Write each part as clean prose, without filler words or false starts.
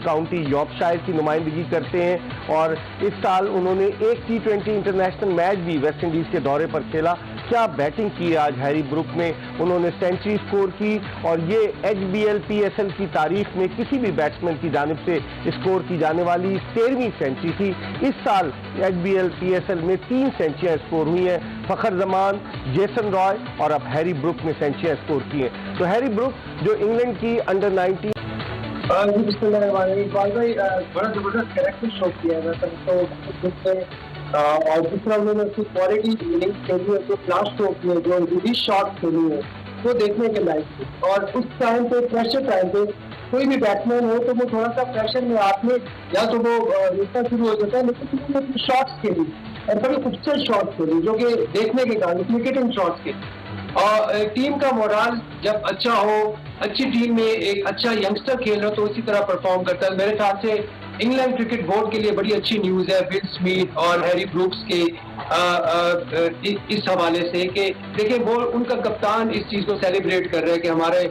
County Yorkshire की नुमाइंदगी करते हैं और इस साल उन्होंने एक T20 इंटरनेशनल मैच भी वेस्ट इंडीज के दौरे पर खेला। क्या बैटिंग की आज हैरी ब्रुक ने, उन्होंने सेंचुरी स्कोर की और ये HBL PSL की तारीख में किसी भी बैट्समैन की जानिब से स्कोर की जाने वाली 13वीं सेंचुरी थी। इस साल HBL PSL में 3 सेंचुरियां स्कोर हुई हैं। फखर जमान, जेसन रॉय और अब हैरी ब्रुक ने सेंचुरियां स्कोर की हैं। तो हैरी ब्रुक जो इंग्लैंड की अंडर 19 बड़ा जबरदस्त कैरेक्टर शो किया है तो और दूसरा उन्होंने उसकी क्वालिटी इनिंग्स खेली है, तो क्लास शो की है, जो रिलीज शॉट खेली है वो देखने के लायक थी। और उस टाइम पे प्रेशर टाइम पे कोई भी बैट्समैन हो तो वो थोड़ा सा प्रेशर में आपने या तो वो रुकना शुरू हो जाता है, लेकिन उन्होंने शॉट्स खेली और बड़ी खूबसूरत शॉट्स खेली जो कि देखने के कारण क्रिकेटिंग शॉट्स के। और टीम का मोराल जब अच्छा हो, अच्छी टीम में एक अच्छा यंगस्टर खेल रहा तो उसी तरह परफॉर्म करता है। मेरे ख्याल से इंग्लैंड क्रिकेट बोर्ड के लिए बड़ी अच्छी न्यूज है विल स्मिथ और हैरी ब्रुक्स के इस हवाले से कि देखिए वो उनका कप्तान इस चीज को सेलिब्रेट कर रहे हैं कि हमारे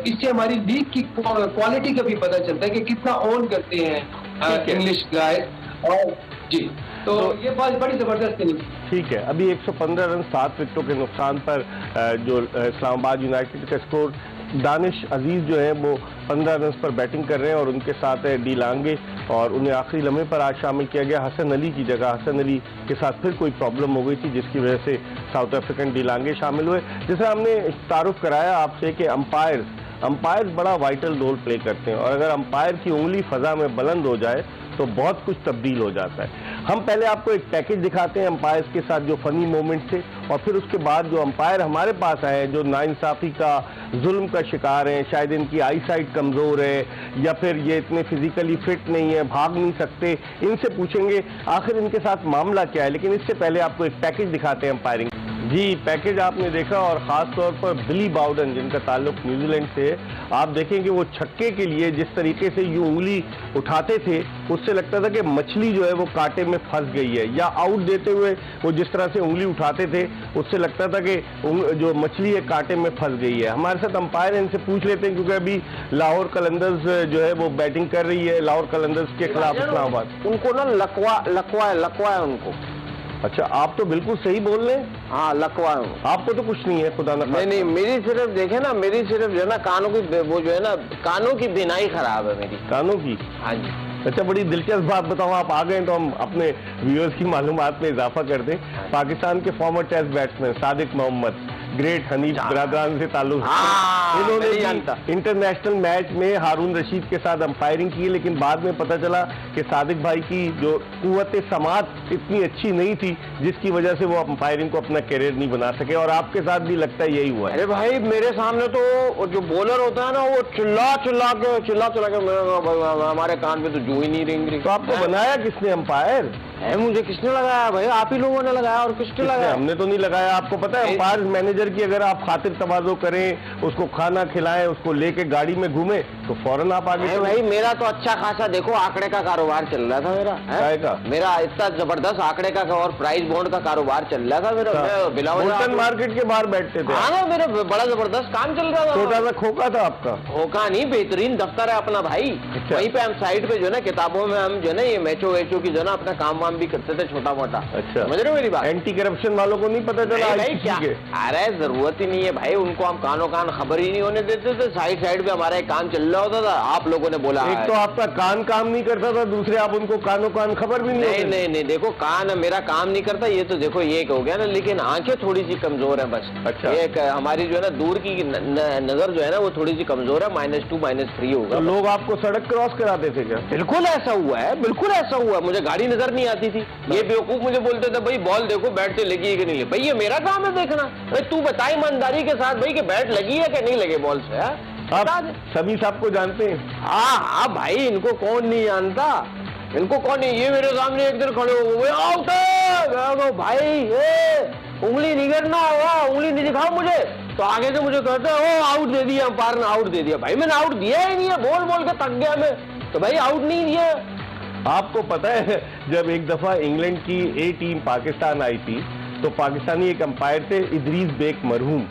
इससे हमारी लीग की क्वालिटी का भी पता चलता है कि कितना ऑन करते हैं इंग्लिश गाइस। और जी तो ये बात बड़ी जबरदस्त इनिंग। ठीक है, अभी 115 रन 7 विकेटों के नुकसान पर जो इस्लामाबाद यूनाइटेड का स्कोर, दानिश अजीज जो है वो 15 रन पर बैटिंग कर रहे हैं और उनके साथ है डी लांगे और उन्हें आखिरी लम्हे पर आज शामिल किया गया। हसन अली की जगह हसन अली के साथ फिर कोई प्रॉब्लम हो गई थी जिसकी वजह से साउथ अफ्रीकन डी लांगे शामिल हुए। जैसे हमने तारुफ कराया आपसे कि अंपायर बड़ा वाइटल रोल प्ले करते हैं और अगर अंपायर की उंगली फजा में बुलंद हो जाए तो बहुत कुछ तब्दील हो जाता है। हम पहले आपको एक पैकेज दिखाते हैं अंपायर्स के साथ जो फनी मोमेंट थे और फिर उसके बाद जो अंपायर हमारे पास आए जो नाइंसाफी का, जुल्म का शिकार हैं, शायद इनकी आई साइट कमज़ोर है या फिर ये इतने फिजिकली फिट नहीं है, भाग नहीं सकते, इनसे पूछेंगे आखिर इनके साथ मामला क्या है। लेकिन इससे पहले आपको एक पैकेज दिखाते हैं अंपायरिंग। जी, पैकेज आपने देखा और ख़ास तौर पर बिली बाउडन जिनका ताल्लुक न्यूजीलैंड से, आप देखें कि वो छक्के के लिए जिस तरीके से ये उंगली उठाते थे उससे लगता था कि मछली जो है वो कांटे में फंस गई है, या आउट देते हुए वो जिस तरह से उंगली उठाते थे उससे लगता था कि जो मछली है कांटे में फंस गई है। हमारे साथ अंपायर इनसे पूछ लेते हैं क्योंकि अभी लाहौर कलंदर्स जो है वो बैटिंग कर रही है लाहौर कलंदर्स के खिलाफ इस्लामाबाद। उनको ना लकवा है उनको। अच्छा, आप तो बिल्कुल सही बोल रहे हैं। हाँ, लकवा है। आपको तो कुछ नहीं है खुदा ना। नहीं, मेरी सिर्फ देखे ना, मेरी सिर्फ जो है ना कानों की वो जो है ना कानों की बिनाई खराब है मेरी। कानों की? हाँ जी। अच्छा, बड़ी दिलचस्प बात बताऊं, आप आ गए तो हम अपने व्यूअर्स की मालूमात में इजाफा कर दें। पाकिस्तान के former test batsman Sadiq Mohammad, great Hanif बिरादरान से ताल्लुक, इन्होंने इंटरनेशनल मैच में हारून रशीद के साथ अंपायरिंग की, लेकिन बाद में पता चला कि सादिक भाई की जो कुव्वत समात इतनी अच्छी नहीं थी जिसकी वजह से वो अंपायरिंग को अपना करियर नहीं बना सके और आपके साथ भी लगता है यही हुआ है। अरे भाई, मेरे सामने तो जो बॉलर होता है ना वो चिल्ला के हमारे कान पे तो जो ही नहीं रेंग। तो आपको बनाया किसने अंपायर? मुझे किसने लगाया भाई? आप ही लोगों ने लगाया। और किसने लगाया? हमने तो नहीं लगाया। आपको पता है अंपायर मैनेजर की अगर आप खातिर तवाज़ो करें, उसको खाना खिलाएं, उसको लेके गाड़ी में घूमे तो फौरन आप आगे। भाई मेरा तो अच्छा खासा देखो आंकड़े का कारोबार चल रहा था मेरा इतना जबरदस्त आंकड़े का और प्राइस बॉन्ड का कारोबार चल रहा था मेरा। बिलावल मार्केट के बाहर बैठते थे। हाँ, मेरा बड़ा जबरदस्त काम चल रहा था। छोटा सा खोखा था आपका? खोखा नहीं, बेहतरीन दफ्तर है अपना भाई। वहीं पे हम साइड पे जो है ना किताबों में हम जो है ना ये मैचो वेचो की जो है ना अपना काम भी करते थे छोटा मोटा। अच्छा, समझ रहे हो मेरी बात? एंटी करप्शन वालों को नहीं पता चला? भाई क्या, अरे जरूरत ही नहीं है भाई, उनको हम कानो कान खबर ही नहीं होने देते थे। साइड पे हमारा एक काम चल रहा होता था, आप लोगों ने बोला। एक तो आपका कान काम नहीं करता था, दूसरे आप उनको कानो कान खबर भी नहीं, देखो कान मेरा काम नहीं करता ये तो देखो ये हो गया ना, लेकिन आंखें थोड़ी सी कमजोर है बस। अच्छा, एक हमारी जो है ना दूर की नजर जो है ना वो थोड़ी सी कमजोर है, -2 -3 होगा। तो लोग आपको सड़क क्रॉस कराते थे क्या? बिल्कुल ऐसा हुआ है, बिल्कुल ऐसा हुआ है। मुझे गाड़ी नजर नहीं आती थी, ये बेवकूफ मुझे बोलते थे भाई बॉल देखो बैट से लगी है कि नहीं लगी। भाई ये मेरा काम है देखना। भाई तू बता ईमानदारी के साथ भाई कि बैट लगी है कि नहीं लगे बॉल से। आप सभी साहब को जानते हैं? हाँ भाई, इनको कौन नहीं जानता, इनको कौन नहीं। ये मेरे सामने एक दिन खड़े हो गए, आउट है भाई, उंगली नहीं करना होगा, उंगली नहीं दिखाओ मुझे। तो आगे से मुझे कहते हैं आउट दे दिया अंपायर ने, आउट दे दिया। भाई मैंने आउट दिया ही नहीं है, बोल के थक गया मैं, तो भाई आउट नहीं दिया। आपको पता है जब एक दफा इंग्लैंड की ए टीम पाकिस्तान आई थी तो पाकिस्तानी एक अंपायर थे इदरीस बेग मरहूम,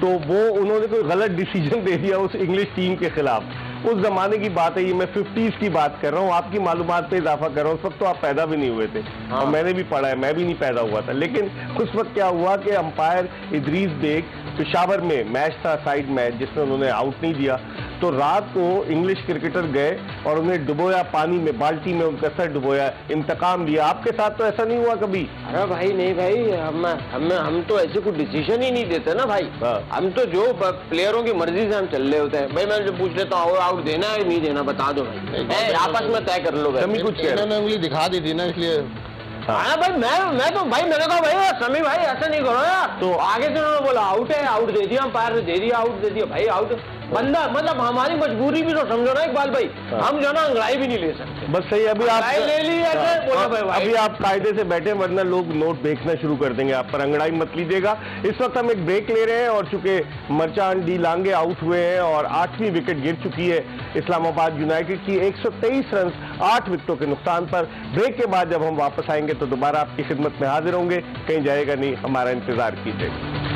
तो वो उन्होंने कोई गलत डिसीजन दे दिया उस इंग्लिश टीम के खिलाफ उस जमाने की बात है, ये मैं 50s की बात कर रहा हूँ, आपकी मालूमात पे इजाफा कर रहा हूँ। उस वक्त तो आप पैदा भी नहीं हुए थे। हाँ। और मैंने भी पढ़ा है, मैं भी नहीं पैदा हुआ था। लेकिन उस वक्त क्या हुआ कि अंपायर इदरीस बेग, पेशावर में मैच था, साइड मैच, जिसमें उन्होंने आउट नहीं दिया, तो रात को इंग्लिश क्रिकेटर गए और उन्हें डुबोया पानी में, बाल्टी में उनका सर डुबोया, इंतकाम लिया। आपके साथ तो ऐसा नहीं हुआ कभी? अरे भाई नहीं भाई, हम तो ऐसे कोई डिसीजन ही नहीं देते ना भाई। हम तो जो प्लेयरों की मर्जी से हम चल रहे होते हैं। भाई मैं जो पूछ लेता हूँ आउट देना है नहीं देना, बता दो भाई, आपस में तय कर लो। कुछ उंगली दिखा दी थी ना, इसलिए हाँ भाई मैं तो भाई मैंने कहा भाई समी भाई ऐसा नहीं करो यार। तो आगे से उन्होंने बोला आउट है, आउट दे दिया, अंपायर ने दे दिया, आउट दे दिया। भाई आउट बंदा, मतलब हमारी मजबूरी भी तो समझो ना इकबाल भाई, हम जो ना अंगड़ाई भी नहीं ले सकते। बस सही, अभी आप ले ली ऐसे बोला भाई, अभी आप कायदे से बैठे, वरना लोग नोट देखना शुरू कर देंगे आप पर। अंगड़ाई मत लीजिएगा। इस वक्त हम एक ब्रेक ले रहे हैं और चूंकि मर्चांट डी लांगे आउट हुए हैं और 8वीं विकेट गिर चुकी है इस्लामाबाद यूनाइटेड की, 123 रन 8 विकेटों के नुकसान पर। ब्रेक के बाद जब हम वापस आएंगे तो दोबारा आपकी खिदमत में हाजिर होंगे। कहीं जाएगा नहीं, हमारा इंतजार कीजिएगा।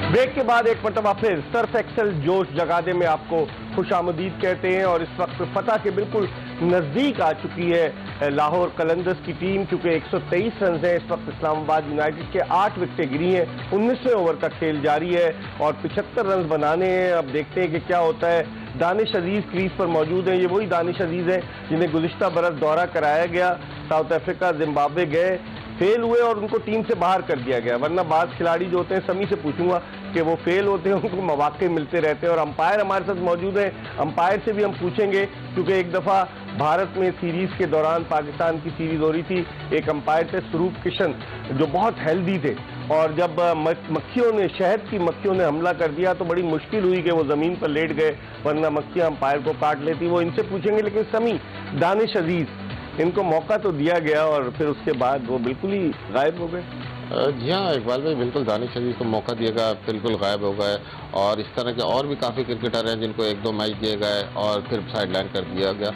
ब्रेक के बाद एक मरतबा फिर सर्फ एक्सेल जोश जगादे में आपको खुशामदीद कहते हैं। और इस वक्त फतह के बिल्कुल नजदीक आ चुकी है लाहौर कलंदर्स की टीम, क्योंकि 123 रन है इस वक्त इस्लामाबाद यूनाइटेड के, 8 विकेटें गिरी हैं, 19वें ओवर का खेल जारी है और 75 रन बनाने हैं। अब देखते हैं कि क्या होता है। दानिश अजीज क्रीज पर मौजूद हैं। ये वही दानिश अजीज हैं जिन्हें गुज़िश्ता बरस दौरा कराया गया, साउथ अफ्रीका जिम्बाब्वे गए, फेल हुए और उनको टीम से बाहर कर दिया गया। वरना बाज खिलाड़ी जो होते हैं, समी से पूछूंगा कि वो फेल होते हैं, उनको मौके मिलते रहते हैं। और अंपायर हमारे साथ मौजूद हैं, अंपायर से भी हम पूछेंगे, क्योंकि एक दफ़ा भारत में सीरीज के दौरान पाकिस्तान की सीरीज हो रही थी, एक अंपायर थे स्वरूप किशन जो बहुत हेल्दी थे, और जब मक्खियों ने, शहद की मक्खियों ने हमला कर दिया तो बड़ी मुश्किल हुई कि वो ज़मीन पर लेट गए, वरना मक्खियाँ अंपायर को काट लेती। वो इनसे पूछेंगे। लेकिन समी, दानिश अजीज, इनको मौका तो दिया गया और फिर उसके बाद वो बिल्कुल ही गायब हो गए। जी हाँ इकबाल भाई, बिल्कुल दानिश अजीज को मौका दिया गया, बिल्कुल गायब हो गए। और इस तरह के और भी काफ़ी क्रिकेटर हैं जिनको 1-2 मैच दिए गए और फिर साइडलाइन कर दिया गया।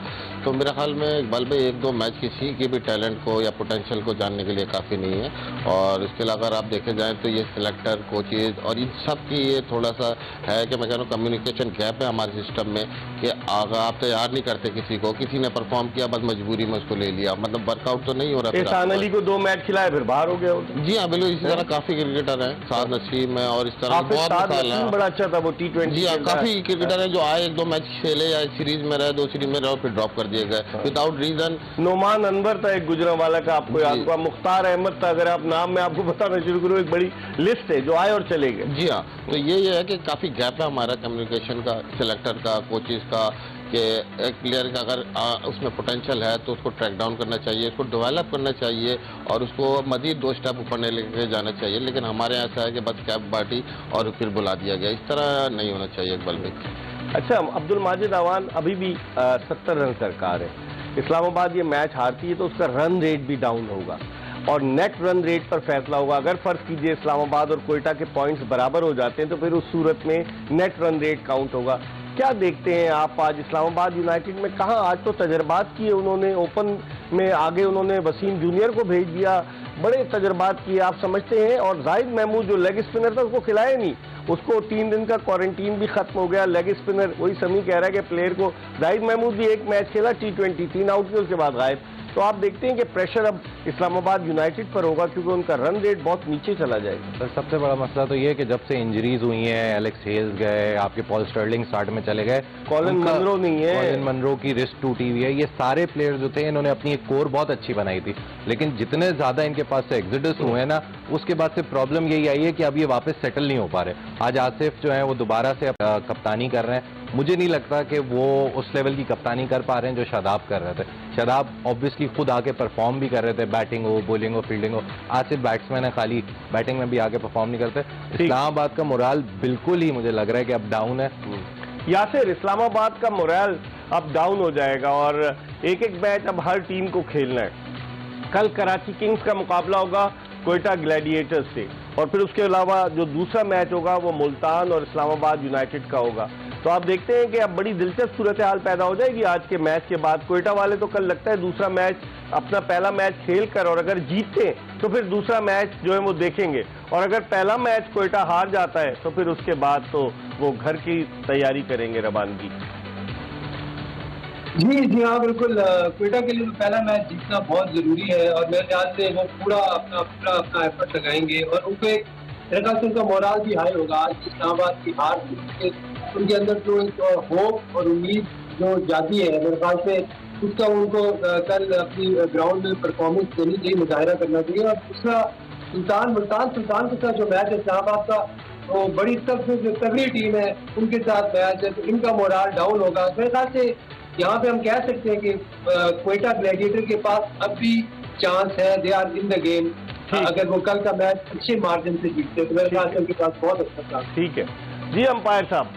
तो मेरे ख्याल में इकबाल भाई 1-2 मैच किसी के भी टैलेंट को या पोटेंशियल को जानने के लिए काफ़ी नहीं है। और इसके अलावा अगर आप देखे जाएँ तो ये सिलेक्टर, कोचेज और इन सब की ये थोड़ा सा है कि मैं कह रहा हूँ कम्युनिकेशन गैप है हमारे सिस्टम में, कि अगर आप तैयार नहीं करते किसी को, किसी ने परफॉर्म किया बस मजबूरी में उसको ले लिया, मतलब वर्कआउट तो नहीं हो रहा। एहसान अली को 2 मैच खिलाए फिर बाहर हो गया। जी हाँ बिल्कुल, इसी तरह काफ़ी क्रिकेटर हैं, साद नसीम है और इस तरह बहुत बड़ा अच्छा था वो T20। जी हाँ, काफ़ी क्रिकेटर हैं जो आए, 1-2 मैच खेले या सीरीज में रहे, 2 सीरीज में रहे और फिर ड्रॉप कर दिए गए विदाउट रीजन। नोमान अनवर था एक गुजरांवाला का, आपको याद हुआ, मुख्तार अहमद था, अगर आप नाम में आपको बताना शुरू करो, एक बड़ी लिस्ट है जो आए और चले गए। जी हाँ, तो ये है कि काफ़ी गैप है हमारा कम्युनिकेशन का, सिलेक्टर का, कोचेज का, कि एक प्लेयर का अगर उसमें पोटेंशियल है तो उसको ट्रैक डाउन करना चाहिए, उसको डेवलप करना चाहिए और उसको मज़ीद 2 स्टेप ऊपर नहीं लेके जाना चाहिए। लेकिन हमारे यहाँ ऐसा है कि बस कैप बांटी और फिर बुला दिया गया, इस तरह नहीं होना चाहिए इकबाल भाई। अच्छा, अब्दुल माजिद अवान अभी भी 70 रन सरकार है। इस्लामाबाद ये मैच हारती है तो उसका रन रेट भी डाउन होगा और नेट रन रेट पर फैसला होगा। अगर फर्ज कीजिए इस्लामाबाद और कोयटा के पॉइंट्स बराबर हो जाते हैं तो फिर उस सूरत में नेट रन रेट काउंट होगा। क्या देखते हैं आप आज इस्लामाबाद यूनाइटेड में? कहाँ आज तो तजर्बात किए उन्होंने, ओपन में आगे उन्होंने वसीम जूनियर को भेज दिया, बड़े तजर्बात किए, आप समझते हैं। और जाहिद महमूद जो लेग स्पिनर था उसको खिलाया नहीं, उसको 3 दिन का क्वारंटीन भी खत्म हो गया। लेग स्पिनर, वही समी कह रहा है कि प्लेयर को, जाहिद महमूद भी 1 मैच खेला T20, 3 आउट किए, उसके बाद गायब। तो आप देखते हैं कि प्रेशर अब इस्लामाबाद यूनाइटेड पर होगा क्योंकि उनका रन रेट बहुत नीचे चला जाएगा। सर सबसे बड़ा मसला तो ये है कि जब से इंजरीज हुई हैं, एलेक्स हेल्स गए, आपके पॉल स्टर्लिंग स्टार्ट में चले गए, कॉलिन मनरो नहीं है, कॉलिन मनरो की रिस्ट टूटी हुई है, ये सारे प्लेयर जो थे इन्होंने अपनी एक कोर बहुत अच्छी बनाई थी, लेकिन जितने ज्यादा इनके पास से एग्जिडस हुए हैं ना, उसके बाद से प्रॉब्लम यही आई है कि अब ये वापस सेटल नहीं हो पा रहे। आज आसिफ जो है वो दोबारा से कप्तानी कर रहे हैं, मुझे नहीं लगता कि वो उस लेवल की कप्तानी कर पा रहे हैं जो शादाब कर रहे थे। शादाब ऑब्वियसली खुद आके परफॉर्म भी कर रहे थे, बैटिंग हो, बॉलिंग हो, फील्डिंग हो। आसिफ बैट्समैन है, खाली बैटिंग में भी आगे परफॉर्म नहीं करते। इस्लामाबाद का मोराल बिल्कुल ही मुझे लग रहा है कि अब डाउन है। यासिर, इस्लामाबाद का मोराल अब डाउन हो जाएगा और एक एक मैच अब हर टीम को खेलना है। कल कराची किंग्स का मुकाबला होगा कोयटा ग्लैडिएटर्स से और फिर उसके अलावा जो दूसरा मैच होगा वो मुल्तान और इस्लामाबाद यूनाइटेड का होगा। तो आप देखते हैं कि अब बड़ी दिलचस्प सूरत हाल पैदा हो जाएगी आज के मैच के बाद। क्वेटा वाले तो कल लगता है दूसरा मैच, अपना पहला मैच खेल कर और अगर जीतते तो फिर दूसरा मैच जो है वो देखेंगे, और अगर पहला मैच क्वेटा हार जाता है तो फिर उसके बाद तो वो घर की तैयारी करेंगे रवानगी। जी हाँ, बिल्कुल। क्वेटा के लिए तो पहला मैच जीतना बहुत जरूरी है और मेरे ख्याल से वो पूरा अपना एफर्ट लगाएंगे और उनको एक मेरे ख्याल से उनका मोराल भी हाई होगा। आज इस्लामाबाद की हार उनके अंदर जो होप और उम्मीद जो जाती है, मेरे ख्याल से उसका उनको कल अपनी ग्राउंड में परफॉर्मेंस देनी चाहिए, मुजाहिरा करना चाहिए। और दूसरा मुल्तान सुल्तान के साथ जो मैच है इस्लामाबाद का, वो बड़ी सबसे जो तगड़ी टीम है उनके साथ मैच है, तो इनका मोराल डाउन होगा। मेरे ख्याल से यहाँ पे हम कह सकते हैं कि क्वेटा ग्लैडिएटर के पास अब भी चांस है, they are in the game. अगर वो कल का मैच अच्छे मार्जिन से जीतते तो मेरे ख्याल से उनके पास बहुत अच्छा चांस। ठीक है जी। अंपायर साहब,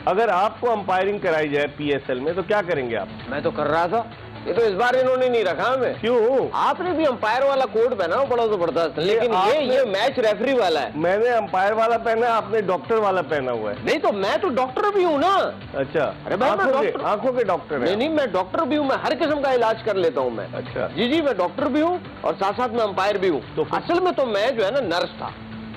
अगर आपको अंपायरिंग कराई जाए पीएसएल में तो क्या करेंगे आप? मैं तो कर रहा था, ये तो इस बार इन्होंने नहीं रखा हमें। क्यों? आपने भी अंपायर वाला कोट पहना हो बड़ा जबरदस्त, लेकिन ये मैच रेफरी वाला है। मैंने अंपायर वाला पहना है, आपने डॉक्टर वाला पहना हुआ है। नहीं तो मैं तो डॉक्टर भी हूँ ना। अच्छा, अरे भाई आंखों के डॉक्टर है? नहीं, मैं डॉक्टर भी हूँ, मैं हर किस्म का इलाज कर लेता हूँ मैं। अच्छा जी, मैं डॉक्टर भी हूँ और साथ साथ में अंपायर भी हूँ। तो असल में तो मैं जो है ना नर्स था।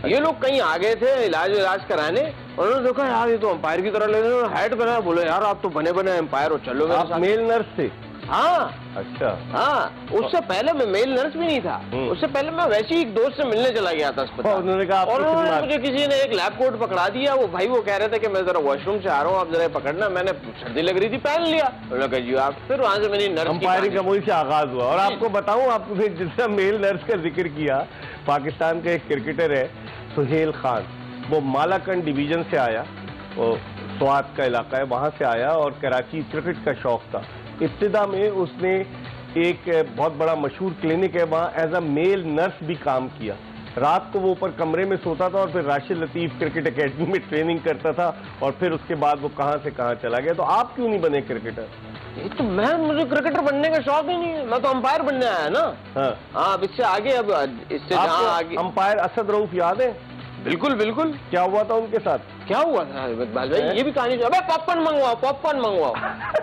ये लोग कहीं आ गए थे इलाज कराने, उन्होंने देखा यार ये तो अंपायर की तरह ले रहे हैं, हैट बनाया, बोले यार आप तो बने अंपायर हो, चलो मेरे साथ। मेल नर्स थे? हाँ। अच्छा। हाँ, उससे पहले मैं मेल नर्स भी नहीं था। उससे पहले मैं वैसे ही एक दोस्त से मिलने चला गया था अस्पताल। उन्होंने कहा और उन्होंने मुझे किसी ने एक लैब कोट पकड़ा दिया। वो भाई वो कह रहे थे कि मैं जरा वॉशरूम से आ रहा हूँ, आप जरा पकड़ना। मैंने सर्दी लग रही थी, पहन लिया। उन्होंने जी आप, फिर वहां से मेरी नर्स अंपायरिंग का वही से आगाज हुआ। और आपको बताऊं, आपने जितना मेल नर्स का जिक्र किया, पाकिस्तान का एक क्रिकेटर है सुहेल खान, वो मालाकंड डिवीजन से आया, वो स्वात का इलाका है, वहां से आया और कराची क्रिकेट का शौक था। इब्तिदा में उसने एक बहुत बड़ा मशहूर क्लिनिक है वहाँ एज अ मेल नर्स भी काम किया। रात को वो ऊपर कमरे में सोता था और फिर राशिद लतीफ़ क्रिकेट एकेडमी में ट्रेनिंग करता था और फिर उसके बाद वो कहाँ से कहाँ चला गया। तो आप क्यों नहीं बने क्रिकेटर? ये तो मुझे क्रिकेटर बनने का शौक ही नहीं है, मैं तो अंपायर बनने आया ना। हाँ, अब इससे आगे, अब इससे जहाँ आगे। अंपायर असद रऊफ याद है? बिल्कुल बिल्कुल। क्या हुआ था उनके साथ? क्या हुआ था भाई? ये भी कहानी। अबे पॉपकॉर्न मंगवाओ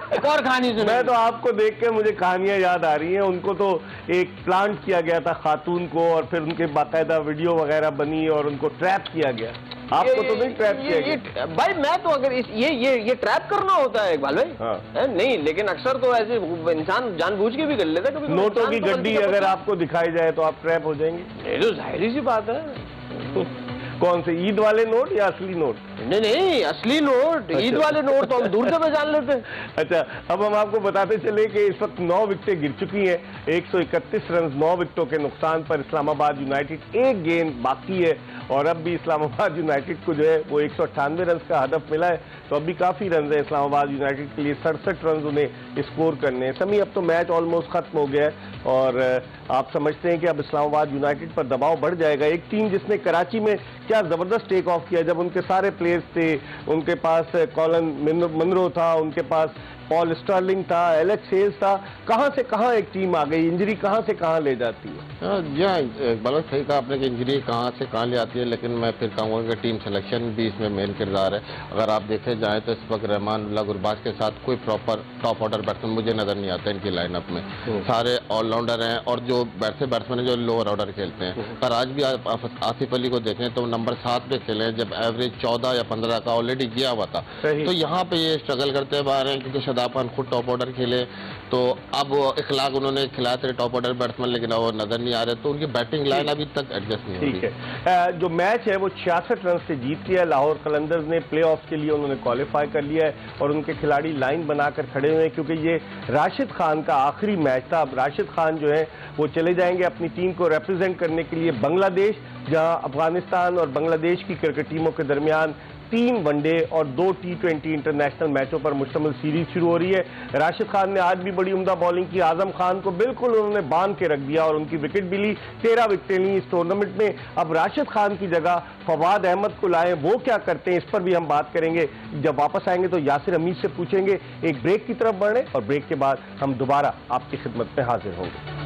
एक और कहानी सुनो। मैं तो आपको देख के मुझे कहानियां याद आ रही हैं। उनको तो एक प्लांट किया गया था खातून को और फिर उनके बाकायदा वीडियो वगैरह बनी और उनको ट्रैप किया गया। आपको तो नहीं ट्रैप किया गया? भाई मैं तो अगर ये ट्रैप करना होता है इकबाल भाई। हाँ। नहीं, लेकिन अक्सर तो ऐसे इंसान जानबूझ के भी कर लेता है। कभी नोटों की गड्डी अगर आपको दिखाई जाए तो आप ट्रैप हो जाएंगे? ये तो जाहिर सी बात है। कौन से, ईद वाले नोट या असली नोट? नहीं, असली नोट। ईद वाले नोट तो हम दूर से पहचान लेते हैं। अच्छा, अब हम आपको बताते चले कि इस वक्त 9 विकेटें गिर चुकी हैं। 131 रन 9 विकेटों के नुकसान पर इस्लामाबाद यूनाइटेड, एक गेंद बाकी है और अब भी इस्लामाबाद यूनाइटेड को जो है वो 198 रन का हदफ मिला है। तो अब भी काफी रन है इस्लामाबाद यूनाइटेड के लिए, 67 रन उन्हें स्कोर करने हैं। समी अब तो मैच ऑलमोस्ट खत्म हो गया है और आप समझते हैं कि अब इस्लामाबाद यूनाइटेड पर दबाव बढ़ जाएगा। एक टीम जिसने कराची में क्या जबरदस्त टेक ऑफ किया, जब उनके सारे प्लेयर्स थे, उनके पास कॉलन मनरो था, उनके पास पॉल स्टर्लिंग था, एलेक्स हेल्स था, कहां से कहां एक टीम आ गई। इंजरी कहां से कहां ले जाती है? बल्कि सही कहा आपने कि इंजरी कहां से कहां ले आती है, लेकिन मैं फिर कहूँगा कि टीम सिलेक्शन भी इसमें मेन किरदार है। अगर आप देखे जाएं तो इस वक्त रहमान गुरबाज के साथ कोई प्रॉपर टॉप ऑर्डर बैट्समैन मुझे नजर नहीं आता इनकी लाइनअप में। सारे ऑलराउंडर हैं और जो बैट्समैन है जो लोअर ऑर्डर खेलते हैं। पर आज भी आसिफ अली को देखें तो नंबर 7 पे खेले, जब एवरेज 14 या 15 का ऑलरेडी गया हुआ था। तो यहाँ पे ये स्ट्रगल करते बाहर हैं क्योंकि शादाब खुद टॉप ऑर्डर खेले, तो अब इखलाक उन्होंने खिलाए थे टॉप ऑर्डर बैट्समैन, लेकिन वो नजर नहीं आ रहे, तो उनकी बैटिंग लाइन अभी तक एडजस्ट नहीं हुई। ठीक है, जो मैच है वो 66 रन से जीत लिया है लाहौर कलंदर्स ने। प्लेऑफ के लिए उन्होंने क्वालिफाई कर लिया है और उनके खिलाड़ी लाइन बनाकर खड़े हुए हैं क्योंकि ये राशिद खान का आखिरी मैच था। अब राशिद खान जो है वो चले जाएंगे अपनी टीम को रिप्रेजेंट करने के लिए बांग्लादेश, जहां अफगानिस्तान और बांग्लादेश की क्रिकेट टीमों के दरमियान 3 वनडे और 2 T20 इंटरनेशनल मैचों पर मुश्तमिल सीरीज शुरू हो रही है। राशिद खान ने आज भी बड़ी उम्दा बॉलिंग की, आजम खान को बिल्कुल उन्होंने बांध के रख दिया और उनकी विकेट भी ली, 13 विकेटें ली इस टूर्नामेंट में। अब राशिद खान की जगह फवाद अहमद को लाए, वो क्या करते हैं इस पर भी हम बात करेंगे। जब वापस आएंगे तो यासिर हमीद से पूछेंगे। एक ब्रेक की तरफ बढ़े और ब्रेक के बाद हम दोबारा आपकी खिदमत में हाजिर होंगे।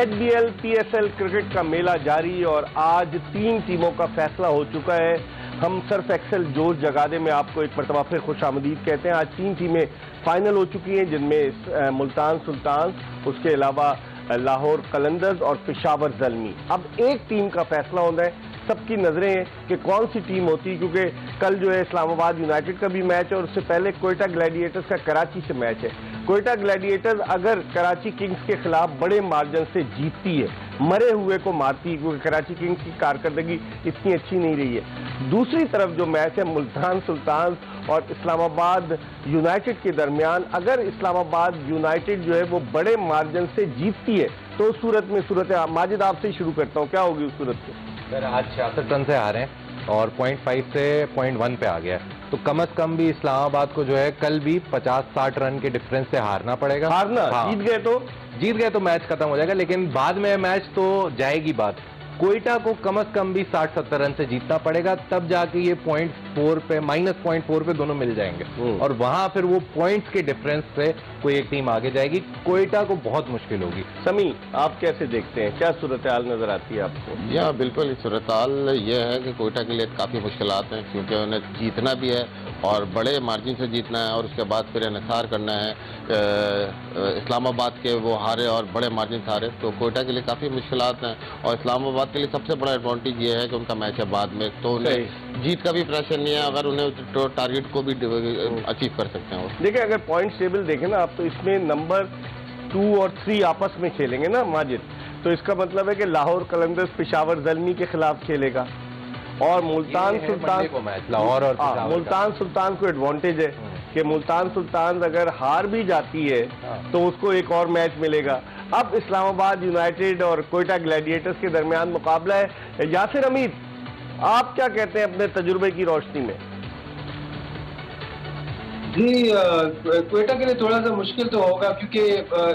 HBL PSL क्रिकेट का मेला जारी और आज 3 टीमों का फैसला हो चुका है। हम सर्फ एक्सेल जोश जगादे में आपको एक मरतबा फिर खुश आमदीद कहते हैं। आज 3 टीमें फाइनल हो चुकी हैं, जिनमें मुल्तान सुल्तान, उसके अलावा लाहौर कलंदर्स और पेशावर ज़ल्मी। अब एक टीम का फैसला होना है, सबकी नजरें हैं कि कौन सी टीम होती, क्योंकि कल जो है इस्लामाबाद यूनाइटेड का भी मैच है और उससे पहले कोयटा ग्लैडिएटर्स का कराची से मैच है। कोयटा ग्लैडिएटर्स अगर कराची किंग्स के खिलाफ बड़े मार्जिन से जीतती है, मरे हुए को मारती है, क्योंकि कराची किंग्स की कारकर्दगी इतनी अच्छी नहीं रही है। दूसरी तरफ जो मैच है मुल्तान सुल्तान और इस्लामाबाद यूनाइटेड के दरमियान, अगर इस्लामाबाद यूनाइटेड जो है वो बड़े मार्जिन से जीतती है तो उस सूरत में माजिद आपसे ही शुरू करता हूँ, क्या होगी उस सूरत में? सर आज 66 रन से हारे हैं और 0.5 से 0.1 पे आ गया है, तो कम से कम भी इस्लामाबाद को जो है कल भी 50-60 रन के डिफरेंस से हारना पड़ेगा। हारना? हाँ। जीत गए तो मैच खत्म हो जाएगा, लेकिन बाद में मैच तो जाएगी बात। कोयटा को कम से कम भी 60-70 रन से जीतना पड़ेगा, तब जाके ये -0.4 पे दोनों मिल जाएंगे और वहां फिर वो पॉइंट्स के डिफरेंस से कोई एक टीम आगे जाएगी। कोयटा को बहुत मुश्किल होगी। समी, आप कैसे देखते हैं, क्या सूरत हाल नजर आती है आपको? या बिल्कुल सूरत हाल ये है कि कोयटा के लिए काफ़ी मुश्किलात हैं, क्योंकि उन्हें जीतना भी है और बड़े मार्जिन से जीतना है और उसके बाद फिर इन्हिसार करना है। इस्लामाबाद के वो हारे और बड़े मार्जिन से हारे, तो कोयटा के लिए काफ़ी मुश्किलात हैं। और इस्लामाबाद के लिए सबसे बड़ा एडवांटेज ये है कि उनका मैच है बाद में, तो उन्हें जीत का भी प्रेशर नहीं है, अगर उन्हें तो टारगेट को भी अचीव कर सकते हैं। देखिए, अगर पॉइंट टेबल देखें ना आप, तो इसमें नंबर 2 और 3 आपस में खेलेंगे ना माजिद, तो इसका मतलब है कि लाहौर कलंदर्स पेशावर ज़ल्मी के खिलाफ खेलेगा और मुल्तान सुल्तान को मैच लाहौर और मुल्तान सुल्तान को एडवांटेज है कि मुल्तान सुल्तान अगर हार भी जाती है तो उसको एक और मैच मिलेगा। अब इस्लामाबाद यूनाइटेड और कोयटा ग्लैडिएटर्स के दरमियान मुकाबला है। यासिर हमीद, आप क्या कहते हैं अपने तजुर्बे की रोशनी में? जी, कोयटा के लिए थोड़ा सा मुश्किल तो होगा, क्योंकि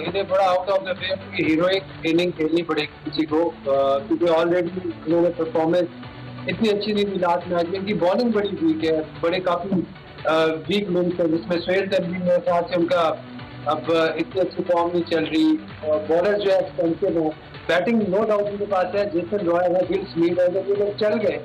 इन्हें बड़ा आउट ऑफ द वे की हीरोइक इनिंग खेलनी पड़ेगी किसी को, क्योंकि ऑलरेडी इन्होंने परफॉर्मेंस इतनी अच्छी नहीं दी लास्ट मैच में। इनकी बॉलिंग बड़ी वीक है, बड़े काफी वीक मिनट है, जिसमें सुहेल तनवीर मेरे ख्याल से उनका अब इतनी अच्छी फॉर्म नहीं चल रही। बॉलर जो है एक्सपेंसिव है, बैटिंग नो डाउट उनके पास है, जेसन रॉय है, विल स्मिथ है, जब ये लोग चल गए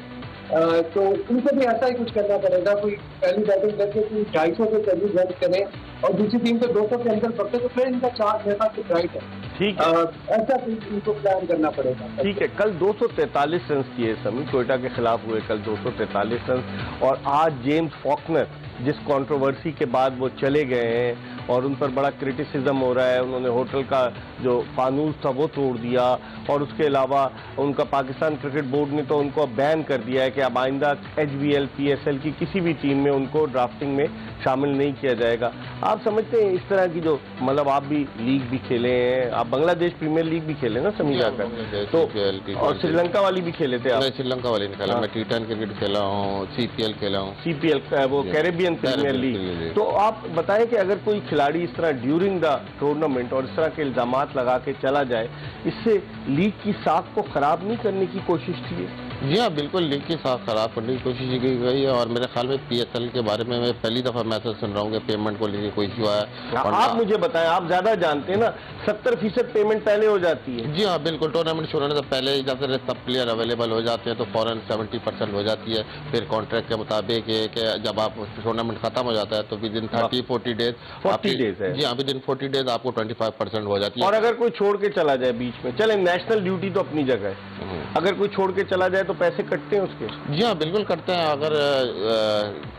तो उनको भी ऐसा ही कुछ करना पड़ेगा। कोई पहली बैटिंग करके कोई 250 के करीब रन करें और दूसरी टीम को 200 के अंदर पकड़े, तो फिर इनका चार्ज मेरे पास राइट है। ठीक है, ऐसा इनको प्लान करना पड़ेगा। ठीक है, कल 243 रन किए समी, कोयटा के खिलाफ हुए कल 243 रन, और आज जेम्स फॉकनर जिस कंट्रोवर्सी के बाद वो चले गए हैं और उन पर बड़ा क्रिटिसिज्म हो रहा है, उन्होंने होटल का जो फानूस था वो तोड़ दिया और उसके अलावा उनका पाकिस्तान क्रिकेट बोर्ड ने तो उनको बैन कर दिया है कि अब आइंदा HBL PSL की किसी भी टीम में उनको ड्राफ्टिंग में शामिल नहीं किया जाएगा। आप समझते हैं इस तरह की जो, मतलब आप भी लीग भी खेले हैं, आप बांग्लादेश प्रीमियर लीग भी खेले ना समी जाकर, तो और श्रीलंका वाली भी खेले थे आप? श्रीलंका वाली नहीं खेला, मैं T10 क्रिकेट खेला हूँ, CPL खेला हूँ, CPL वो कैरेबियन प्रीमियर लीग। तो आप बताएं कि अगर कोई खिलाड़ी इस तरह ड्यूरिंग द टूर्नामेंट और इस तरह के इल्जामात लगा के चला जाए, इससे लीग की साख को खराब नहीं करने की कोशिश की है? जी हाँ, बिल्कुल लीग की साख खराब करने की कोशिश की गई है और मेरे ख्याल में PSL के बारे में मैं पहली दफा मैसेज सुन रहा हूँ कि पेमेंट को लेकर कोई इशू है। आप मुझे बताएं, आप ज्यादा जानते हैं ना, 70% पेमेंट पहले हो जाती है। जी हाँ, बिल्कुल, टूर्नामेंट शुरू होने से पहले ही जैसे सब प्लेयर अवेलेबल हो जाते हैं तो फौरन 70% हो जाती है। फिर कॉन्ट्रैक्ट के मुताबिक कि जब आप टूर्नामेंट खत्म हो जाता है तो विद इन 30-40 डेज, 40 डेज है। जी हाँ, विद इन 40 डेज आपको 25% हो जाती है। और अगर कोई छोड़ के चला जाए बीच में, चले नेशनल ड्यूटी तो अपनी जगह है, अगर कोई छोड़ के चला जाए तो पैसे कटते हैं उसके? जी हाँ, बिल्कुल करते हैं, अगर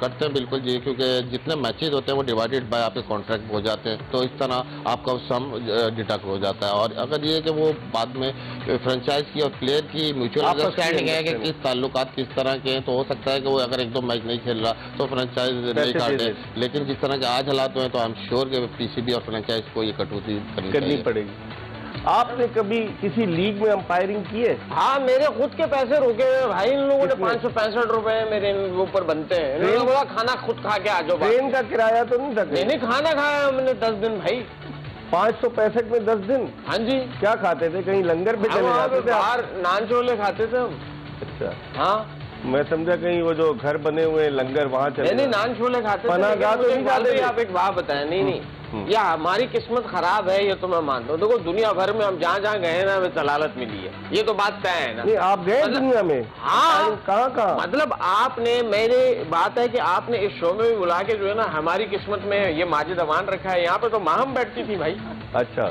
करते हैं बिल्कुल जी, क्योंकि जितने मैचेज होते हैं वो डिवाइडेड बाय आपके कॉन्ट्रैक्ट हो जाते हैं, तो इस तरह आपका सम डिडक्ट हो जाता है। और अगर ये कि वो बाद में फ्रेंचाइज की और प्लेयर की म्यूचुअल अंडरस्टैंडिंग है कि किस ताल्लुकात किस तरह के हैं, तो हो सकता है कि वो अगर 1-2 मैच नहीं खेल रहा तो फ्रेंचाइज नहीं काटे, लेकिन जिस तरह के आज हालात में तो आई एम श्योर कि PCB और फ्रेंचाइज को ये कटौती करनी पड़ेगी। आपने कभी किसी लीग में अंपायरिंग की है? हाँ, मेरे खुद के पैसे रुके हुए भाई, इन लोगों ने 565 रुपए मेरे ऊपर बनते हैं। इन्होंने बोला खाना खुद खा के आ जाओ। ट्रेन का किराया तो नहीं था? नहीं, खाना खाया हमने 10 दिन भाई। 565 में 10 दिन? हाँ जी। क्या खाते थे, कहीं लंगर पे चले जाते थे? बाहर नान छोले खाते थे हम। अच्छा, हाँ, मैं समझा कहीं वो जो घर बने हुए लंगर वहाँ चले। नहीं, नान छोले खाते थे। तो नहीं जाते? आप एक बात बताएं। नहीं, या हमारी किस्मत खराब है, ये तो मैं मानता हूँ। देखो दुनिया भर में हम जहाँ गए ना, हमें जलालत मिली है, ये तो बात तय है ना। नहीं, आप गए दुनिया में? हाँ, कहाँ? मतलब आपने, मेरे बात है कि आपने इस शो में भी बुला के जो है ना, हमारी किस्मत में ये माजिद अमान रखा है। यहाँ पे तो माहम बैठती थी भाई। अच्छा,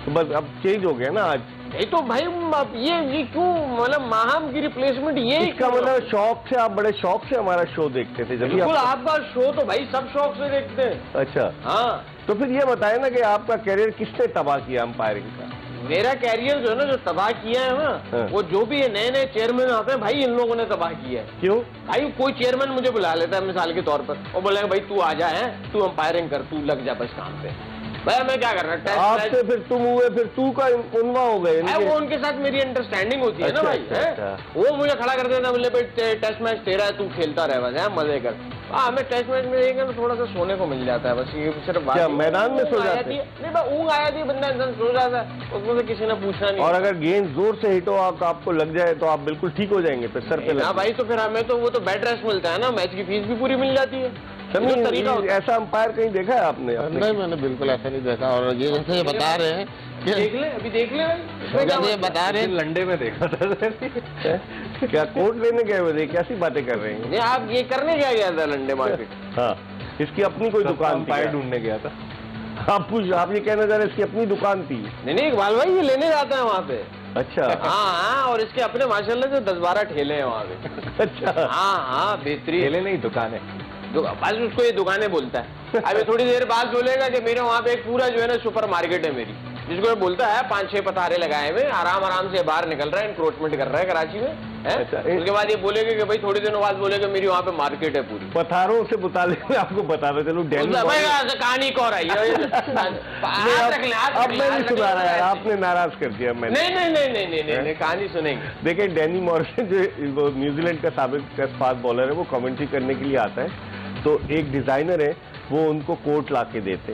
तो बस अब चेंज हो गया ना आज। नहीं तो भाई अब ये क्यों, मतलब माहम की रिप्लेसमेंट ये इसका मतलब शौक से, आप बड़े शौक से हमारा शो देखते थे जब? बिल्कुल, आपका शो तो भाई सब शौक से देखते हैं। अच्छा, हाँ, तो फिर ये बताएं ना कि आपका कैरियर किसने तबाह किया अंपायरिंग का? मेरा कैरियर जो है ना, जो तबाह किया है हाँ। ना, वो जो भी ये नए चेयरमैन आते हैं भाई, इन लोगों ने तबाह किया है। क्यों? भाई कोई चेयरमैन मुझे बुला लेता है मिसाल के तौर पर, और बोलेगा भाई तू आ जा, है तू अंपायरिंग कर, तू लग जा बस काम पे। भाई मैं क्या करना, आपसे फिर तुम हुए, फिर तू का उनवा हो गए। वो उनके साथ मेरी अंडरस्टैंडिंग होती है ना भाई। अच्छा। वो मुझे खड़ा कर देता, बोले भाई टेस्ट मैच तेरा है, तू खेलता रहे बस, है मजे कर। हमें टेस्ट मैच में देखेंगे तो थोड़ा सा सोने को मिल जाता है बस, ये सिर्फ बात। क्या मैदान में सो जाते हैं? नहीं भाई, ऊँग आया थी, बंदा इंसान सो जाता है, उसमें से किसी ने पूछना नहीं। और अगर गेंद जोर से हिट हो, आपको लग जाए तो आप बिल्कुल ठीक हो जाएंगे, फिर सर पे ना भाई, तो फिर हमें तो वो तो बेड रेस्ट मिलता है ना, मैच की फीस भी पूरी मिल जाती है। तरीका ऐसा अंपायर कहीं देखा है आपने? नहीं, मैंने बिल्कुल ऐसा नहीं देखा। और ये जैसे ये बता रहे हैं कि देख ले, अभी देख ले भाई, जैसे ये बता रहे हैं लंडे में देखा था क्या कोर्ट लेने गए हुए थे? कैसी बातें कर रहे हैं? नहीं, आप ये करने क्या गया था लंडे मार्केट? हाँ, इसकी अपनी कोई दुकान थी? अंपायर ढूंढने गया था। आप ये कहना चाह रहे हैं इसकी अपनी दुकान थी? नहीं, इकबाल भाई ये लेने जाते हैं वहाँ पे। अच्छा। हाँ, और इसके अपने माशाल्लाह से 10-12 ठेले हैं वहाँ पे। अच्छा। हाँ, बेहतरीन ठेले नहीं, दुकान है। बस उसको ये दुकानें बोलता है। अभी थोड़ी देर बाद बोलेगा कि मेरे वहाँ पे एक पूरा जो है ना सुपर मार्केट है मेरी, जिसको ये बोलता है 5-6 पथारे लगाए हुए, आराम से बाहर निकल रहा है, इंक्रोचमेंट कर रहा है कराची में, है? अच्छा, उसके बाद ये बोलेगा कि भाई थोड़ी दिनों बाद बोलेगा मेरी वहाँ पे मार्केट है पूरी। पथारों से मुतालिक मैं आपको बताता चलूं, कहानी कौन आई है? अब मैं नहीं सुना रहा है, आपने नाराज कर दिया। मैंने नहीं, कहानी सुनेंगे। देखिए, डैनी मॉरिसन जो न्यूजीलैंड का साबिक टेस्ट फास्ट बॉलर है, वो कमेंट्री करने के लिए आता है, तो एक डिजाइनर है, वो उनको कोट ला के देते,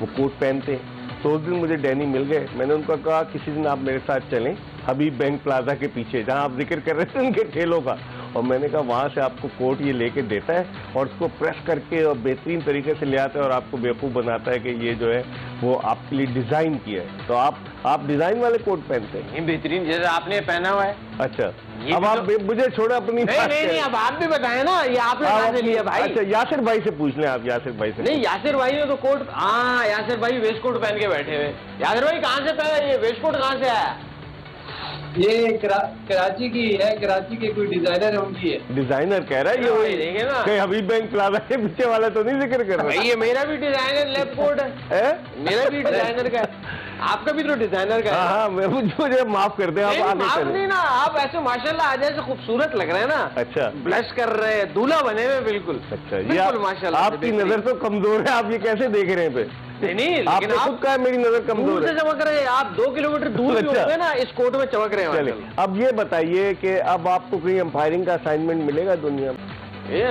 वो कोट पहनते हैं। तो उस दिन मुझे डैनी मिल गए, मैंने उनको कहा किसी दिन आप मेरे साथ चलें हबीब बैंक प्लाजा के पीछे, जहां आप जिक्र कर रहे थे उनके ठेलों का, और मैंने कहा वहां से आपको कोट ये लेके देता है और उसको प्रेस करके और बेहतरीन तरीके से ले आता है और आपको बेवकूफ़ बनाता है कि ये जो है वो आपके लिए डिजाइन किया है। तो आप डिजाइन वाले कोट पहनते हैं? बेहतरीन, जैसे आपने पहना हुआ है। अच्छा, अब आप मुझे छोड़े अपनी नहीं, अब आप भी बताएं ना, ये आपने कहाँ से लिया भाई? अच्छा, यासिर भाई से पूछ लें आप, यासिर भाई से। नहीं, यासिर भाई ने तो कोट, हाँ यासिर भाई वेस्ट कोट पहन के बैठे हुए। यासिर भाई कहाँ से पहना ये वेस्ट कोट, कहाँ से आया? ये कराची की है, कराची के कोई डिजाइनर है, उनकी है। डिजाइनर कह रहा है ये, देखे ना, कहीं हबीब बैंक प्लाजा के पीछे वाला तो नहीं जिक्र कर रहा? ये मेरा भी डिजाइनर लैब कोट है, मेरा भी डिजाइनर का है, आपका भी तो डिजाइनर का है। हाँ, मुझे माफ कर दें, आप आगे चलें। नहीं ना, आप ऐसे माशाल्लाह आज ऐसे खूबसूरत लग रहे हैं ना। अच्छा, ब्लश कर रहे हैं, दूल्हा बने हुए बिल्कुल। अच्छा, ये माशाल्लाह, आपकी नजर तो कमजोर है, आप ये कैसे देख रहे हैं? नहीं, आपने खुद कहा मेरी नजर कमजोर है। चमक रहे हैं आप, 2 किलोमीटर दूर भी होते हैं ना, इस कोर्ट में चमक रहे हैं। चलिए, अब ये बताइए कि अब आपको कहीं अंपायरिंग का असाइनमेंट मिलेगा दुनिया में? ये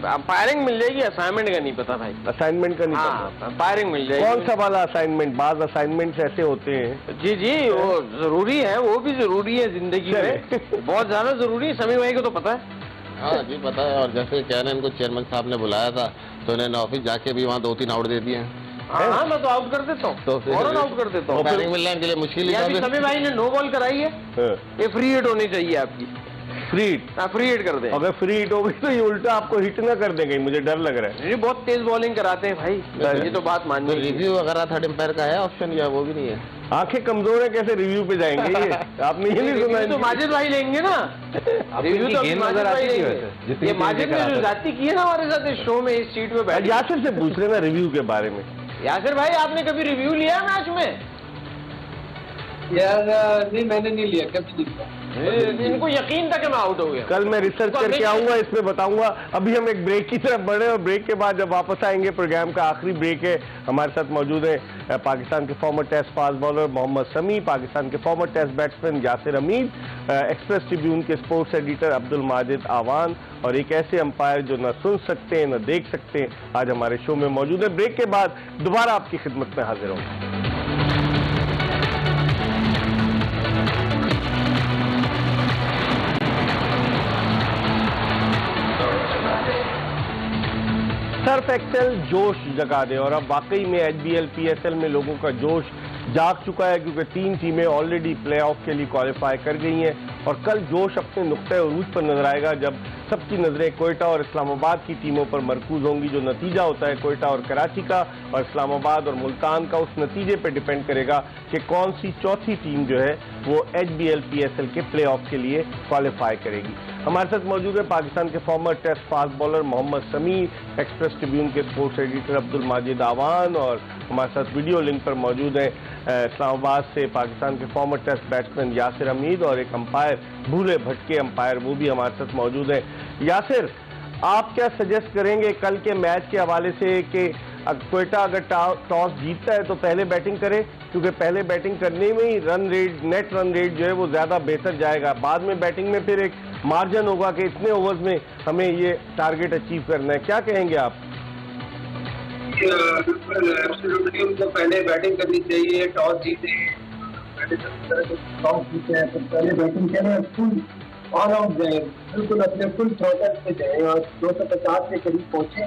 अंपायरिंग मिल जाएगी, असाइनमेंट का नहीं पता भाई। असाइनमेंट का नहीं पता? अंपायरिंग मिल जाएगी। कौन सा वाला असाइनमेंट? बाज असाइनमेंट ऐसे होते हैं। जी, वो जरूरी है, वो भी जरूरी है जिंदगी में, बहुत ज्यादा जरूरी है। समी भाई को तो पता है। हाँ जी, पता है। और जैसे कह रहे हैं, इनको चेयरमैन साहब ने बुलाया था, तो इन्होंने ऑफिस जाके भी वहाँ 2-3 आउट दे दिए हैं। हाँ, मैं तो आउट कर देता हूँ, तो फौरन आउट कर देता हूँ। बैटिंग मिलने के लिए मुश्किल है। समी भाई ने नो बॉल कराई है, ये फ्री हिट होनी चाहिए आपकी। Free hit? फ्री हिट कर दें। अगर फ्री हिट होगी तो ये उल्टा आपको हिट ना कर देंगे, मुझे डर लग रहा है। ये बहुत तेज बॉलिंग कराते हैं भाई, ये तो बात मानिए। रिव्यू वगैरह थर्ड एम्पायर का है ऑप्शन, या वो भी नहीं है? आंखें कमजोर है, कैसे रिव्यू पे जाएंगे ये? आपने ये नहीं सुना? तो माजिद भाई लेंगे ना रिव्यू, तो माजिद भाई लेंगे। ये माजिद ने जो जाती की है ना हमारे साथ इस शो में, इस सीट में बैठ। यासिर से पूछ लेना रिव्यू के बारे में। यासिर भाई, आपने कभी रिव्यू लिया मैच में? यार नहीं, मैंने नहीं लिया, कभी नहीं लिया। इनको यकीन था कि मैं आउट हो गया। कल मैं रिसर्च करके आऊंगा, इसमें बताऊंगा। अभी हम एक ब्रेक की तरफ बढ़े और ब्रेक के बाद जब वापस आएंगे, प्रोग्राम का आखिरी ब्रेक है, हमारे साथ मौजूद है पाकिस्तान के former test fast bowler Mohammad Sami, Pakistan के former test batsman Yasir Hamid, Express Tribune के स्पोर्ट्स एडिटर अब्दुल माजिद आवान, और एक ऐसे अंपायर जो न सुन सकते हैं न देख सकते हैं, आज हमारे शो में मौजूद है। ब्रेक के बाद दोबारा आपकी खिदमत में हाजिर होंगे। सर्फ एक्सेल जोश जगा दे और अब वाकई में एचबीएल पीएसएल में लोगों का जोश जाग चुका है, क्योंकि 3 टीमें ऑलरेडी प्लेऑफ के लिए क्वालिफाई कर गई हैं और कल जोश अपने नुक्ते उरूज पर नजर आएगा जब सबकी नजरें कोयटा और इस्लामाबाद की टीमों पर मरकूज होंगी। जो नतीजा होता है कोयटा और कराची का और इस्लामाबाद और मुल्तान का, उस नतीजे पर डिपेंड करेगा कि कौन सी चौथी टीम जो है वो एचबीएल पीएसएल के प्लेऑफ के लिए क्वालिफाई करेगी। हमारे साथ मौजूद है पाकिस्तान के former test fast bowler Mohammad Sami, Express Tribune के स्पोर्ट्स एडिटर अब्दुल माजिद आवान, और हमारे साथ वीडियो लिंक पर मौजूद है इस्लामाबाद से पाकिस्तान के former test batsman Yasir Hamid और एक अंपायर भूले भटके अंपायर, वो भी हमारे साथ मौजूद है। यासिर, आप क्या सजेस्ट करेंगे कल के मैच के हवाले से कि कोयटा अगर टॉस जीतता है तो पहले बैटिंग करे, क्योंकि पहले बैटिंग करने में ही run rate, net run rate जो है वो ज्यादा बेहतर जाएगा, बाद में बैटिंग में फिर एक मार्जिन होगा कि इतने ओवर्स में हमें ये टारगेट अचीव करना है। क्या कहेंगे आप? उनको पहले बैटिंग करनी चाहिए, टॉस जीते, टॉस जीते हैं तो पहले बैटिंग करें, फुल ऑल आउट जाए, बिल्कुल अपने फुल थ्रोटल पे जाए और 250 के करीब पहुंचे,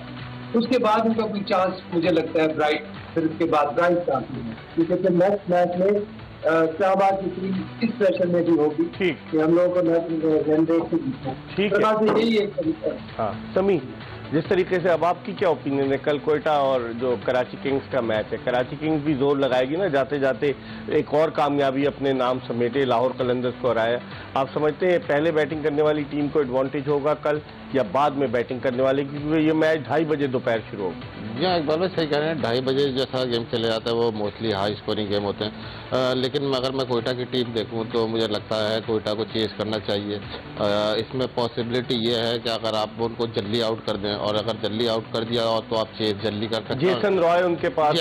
उसके बाद उनका कोई चांस मुझे लगता है ब्राइट, फिर उसके बाद ब्राइट चांस है, क्योंकि फिर नेक्स्ट मैच में इस्लामाबाद की टीम इस प्रेशर में भी होगी कि हम लोगों को रन रेट से जीतना। ठीक है, यही एक तरीका है। हाँ समी, जिस तरीके से अब आपकी क्या ओपिनियन है कल कोयटा और जो कराची किंग्स का मैच है? कराची किंग्स भी जोर लगाएगी ना, जाते जाते एक और कामयाबी अपने नाम समेटे, लाहौर कलंदर्स को हराया। आप समझते हैं पहले बैटिंग करने वाली टीम को एडवांटेज होगा कल या बाद में बैटिंग करने वाले, क्योंकि ये मैच 2:30 बजे दोपहर शुरू होगा? जी हाँ, एक बार मैं सही कह रहे हैं, 2:30 बजे जैसा गेम चले जाता है वो मोस्टली हाई स्कोरिंग गेम होते हैं, लेकिन अगर मैं कोयटा की टीम देखूं तो मुझे लगता है कोयटा को चेस करना चाहिए। इसमें पॉसिबिलिटी ये है कि अगर आप उनको जल्दी आउट कर दें, और अगर जल्दी आउट कर दिया तो आप चेस जल्दी कर सकते हैं। जेसन रॉय उनके पास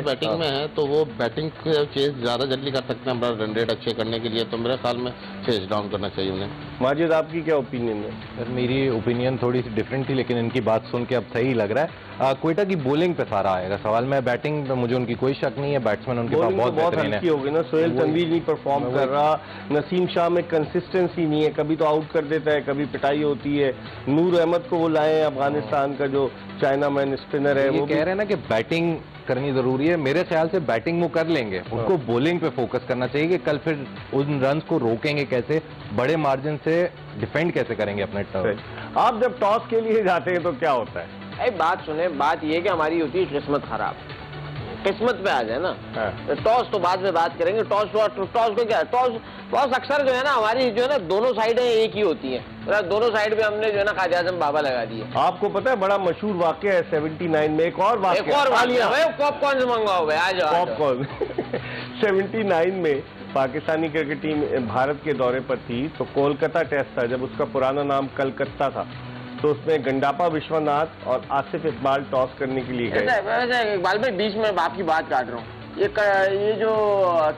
बैटिंग में है तो वो बैटिंग चेस ज़्यादा जल्दी कर सकते हैं अपना रन रेट अच्छे करने के लिए, तो मेरे ख्याल में चेस डाउन करना चाहिए उन्हें। माजिद, आपकी क्या ओपिनियन है? सर मेरी ओपिनियन थोड़ी सी डिफरेंट थी, लेकिन इनकी बात सुन के अब सही लग रहा है। कोयटा की बॉलिंग पे सारा आएगा सवाल। मैं बैटिंग पे मुझे उनकी कोई शक नहीं है, बैट्समैन उनके पास बहुत बेहतरीन है। होगी ना, सोहेल तनवीर नहीं परफॉर्म कर रहा, नसीम शाह में कंसिस्टेंसी नहीं है, कभी तो आउट कर देता है, कभी पिटाई होती है। नूर अहमद को वो लाए अफगानिस्तान का जो चाइना मैन स्पिनर है, वो कह रहे हैं ना कि बैटिंग करनी जरूरी है। मेरे ख्याल से बैटिंग वो कर लेंगे, उनको बॉलिंग पे फोकस करना चाहिए कि कल फिर उन रन को रोकेंगे कैसे, बड़े मार्जिन से डिफेंड कैसे करेंगे अपने टर्फ। आप जब टॉस के लिए जाते हैं तो क्या होता है? बात सुने, बात ये कि हमारी होती है किस्मत खराब, किस्मत पे आ जाए ना। टॉस तो बाद में बात करेंगे। टॉस को क्या है, टॉस अक्सर जो है ना हमारी जो है ना दोनों साइडें एक ही होती हैं, दोनों साइड पे हमने जो है ना ख्वाजा आजम बाबा लगा दिए। आपको पता है बड़ा मशहूर वाकया है 79 में एक और पॉपकॉर्न से मंगवाओ भाई, आ जाओ पॉपकॉर्न। 79 में पाकिस्तानी क्रिकेट टीम भारत के दौरे पर थी, तो कोलकाता टेस्ट था, जब उसका पुराना नाम कलकत्ता था, तो उसमें गंडापा विश्वनाथ और आसिफ इकबाल टॉस करने के लिए गए। इकबाल भाई, बीच में आपकी बात काट रहा हूँ, ये जो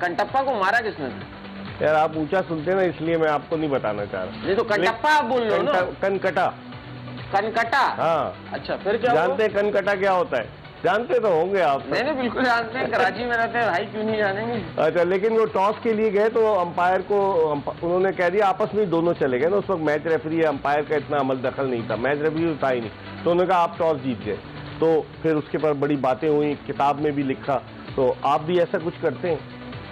कंटप्पा को मारा किसने था? यार आप ऊंचा सुनते हैं ना, इसलिए मैं आपको नहीं बताना चाह रहा। ये तो कंटप्पा आप बोल रहे हो ना? कनकटा। कनकटा? हाँ। अच्छा, फिर क्या जानते हैं कनकटा क्या होता है? जानते तो होंगे आप। नहीं, बिल्कुल जानते हैं, कराची में रहते हैं भाई, क्यों नहीं जानेंगे। अच्छा, लेकिन वो टॉस के लिए गए तो अंपायर को उन्होंने कह दिया, आपस में दोनों चले गए ना, उस वक्त मैच रेफरी है, अंपायर का इतना अमल दखल नहीं था, मैच रेफरी था ही नहीं, तो उन्होंने कहा आप टॉस जीत गए। तो फिर उसके पर बड़ी बातें हुई, किताब में भी लिखा। तो आप भी ऐसा कुछ करते हैं?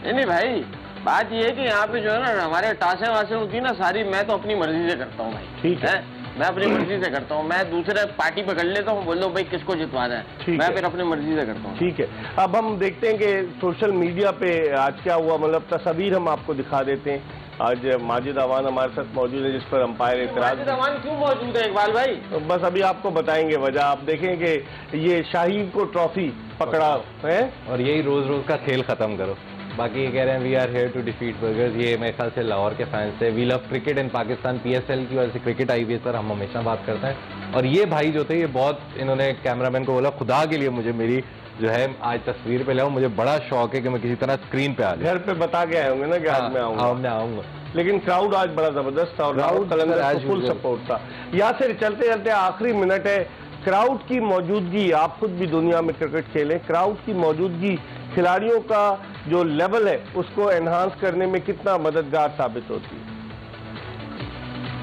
नहीं भाई, बात ये है कि यहाँ पे जो है ना हमारे टासे वासे होती है ना सारी, मैं तो अपनी मर्जी से करता हूँ भाई। ठीक है, मैं अपनी मर्जी से करता हूँ, मैं दूसरे पार्टी पकड़ लेता हूँ, बोल दो भाई किसको जितवाना है, मैं फिर अपनी मर्जी से करता हूँ। ठीक है, अब हम देखते हैं कि सोशल मीडिया पे आज क्या हुआ, मतलब तस्वीर हम आपको दिखा देते हैं। आज माजिद अवान हमारे साथ मौजूद है, जिस पर अंपायर एतराज। माजिद अवान क्यों मौजूद है इकबाल भाई? तो बस अभी आपको बताएंगे वजह। आप देखें कि ये शाहीन को ट्रॉफी पकड़ा है और यही रोज रोज का खेल खत्म करो। बाकी ये कह रहे हैं we are here to defeat burgers, ये मेरे ख्याल से लाहौर के फैंस से। We love cricket in Pakistan, PSL की वजह से क्रिकेट आई हुई है सर, हम हमेशा बात करते हैं। और ये भाई जो थे, ये बहुत, इन्होंने कैमरामैन को बोला खुदा के लिए मुझे मेरी जो है आज तस्वीर पे लाओ, मुझे बड़ा शौक है कि मैं किसी तरह स्क्रीन पे आ जाऊं। घर पे बता के आए होंगे ना कि आज मैं आऊंगा। मैं आऊंगा, लेकिन क्राउड आज बड़ा जबरदस्त था और राहुल कलंदर को फुल सपोर्ट था। यासिर, चलते चलते आखिरी मिनट है, क्राउड की मौजूदगी, आप खुद भी दुनिया में क्रिकेट खेलें, क्राउड की मौजूदगी खिलाड़ियों का जो लेवल है उसको एनहांस करने में कितना मददगार साबित होती है?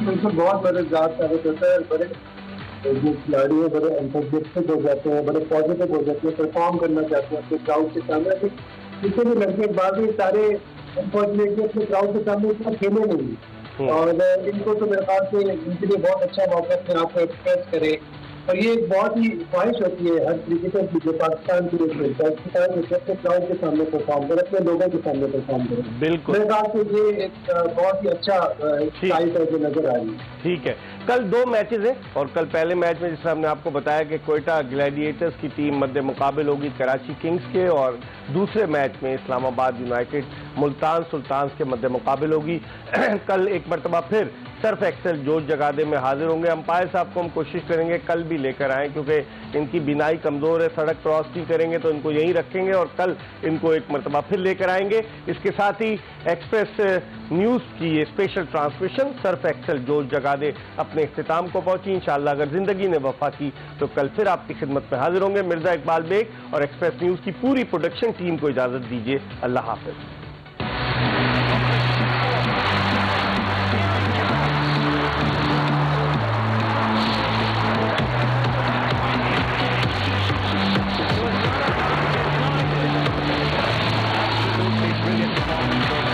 बिल्कुल बहुत मददगार साबित होता है। बड़े जो खिलाड़ी है बड़े एंथुसियास्टिक हो जाते हैं, बड़े पॉजिटिव हो जाते हैं, परफॉर्म करना चाहते हैं अपने क्राउड के सामने। किसी भी लड़के बाद में सारे अनफॉर्चुनेटली अपने क्राउड के सामने इतना खेले नहीं, और इनको तो मेरे ख्याल से इनके लिए बहुत अच्छा मौका अपने आप को एक्सप्रेस करे। और ये एक बहुत ही ख्वाहिश होती है हर क्रिकेटर की जो पाकिस्तान के लिए खेलता है, अपने क्राउड के सामने परफॉर्म करे, अपने लोगों के सामने परफॉर्म करे। बिल्कुल, मेरे ख्याल से ये एक बहुत ही अच्छा साइट है जो नजर आ रही है। ठीक है। कल 2 मैचेस हैं और कल पहले मैच में जिस हमने आपको बताया कि कोयटा ग्लैडिएटर्स की टीम मध्य मुकाबल होगी कराची किंग्स के, और दूसरे मैच में इस्लामाबाद यूनाइटेड मुल्तान सुल्तान्स के मध्य मुकाबल होगी। कल एक मरतबा फिर सर्फ एक्सेल जोश जगादे में हाजिर होंगे। अंपायर साहब को हम कोशिश करेंगे कल भी लेकर आएं, क्योंकि इनकी बिनाई कमजोर है, सड़क क्रॉस नहीं करेंगे तो इनको यहीं रखेंगे और कल इनको एक मरतबा फिर लेकर आएंगे। इसके साथ ही एक्सप्रेस न्यूज की ये स्पेशल ट्रांसमिशन सर्फ एक्सेल जोश जगादे अपने इख्तिताम को पहुंची। इंशाअल्लाह अगर जिंदगी ने वफा की तो कल फिर आपकी खिदमत में हाजिर होंगे। मिर्जा इकबाल बेग और एक्सप्रेस न्यूज की पूरी प्रोडक्शन टीम को इजाजत दीजिए। अल्लाह हाफिज। Brilliant performance.